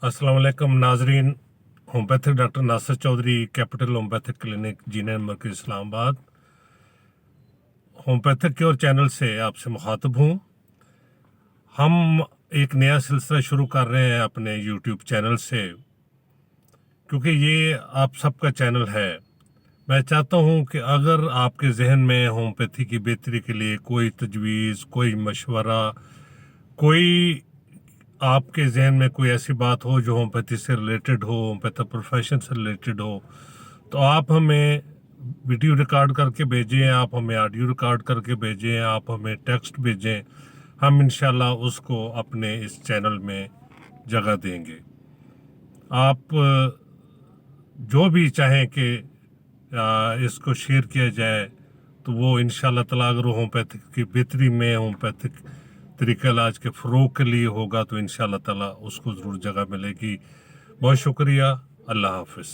अस्सलाम वालेकुम नाजरीन। Homeopathic doctor Nasir Chaudhry, capital homeopathic clinic, Jinnah Markaz, Islamabad. Homeopathic cure channel से आपसे मुखातब हूँ। हम एक नया सिलसिला शुरू कर रहे हैं अपने यूट्यूब चैनल से, क्योंकि ये आप सबका चैनल है। मैं चाहता हूँ कि अगर आपके जहन में होम्योपैथी की बेहतरी के लिए कोई तजवीज़, कोई मशवरा, कोई आपके जहन में कोई ऐसी बात हो जो होम्योपैथी से रिलेटेड हो, होम्योपैथी प्रोफेशन से रिलेटेड हो, तो आप हमें वीडियो रिकॉर्ड करके भेजें, आप हमें ऑडियो रिकॉर्ड करके भेजें, आप हमें टेक्स्ट भेजें। हम इंशाल्लाह उसको अपने इस चैनल में जगह देंगे। आप जो भी चाहें कि इसको शेयर किया जाए, तो वो इंशाल्लाह ताला अगर होम्योपैथिक की बेहतरी में, होम्योपैथिक तरीक़ा इलाज के फ़रोग़ के लिए होगा, तो इंशाल्लाह ताला उसको ज़रूर जगह मिलेगी। बहुत शुक्रिया। अल्लाह हाफ़िज़।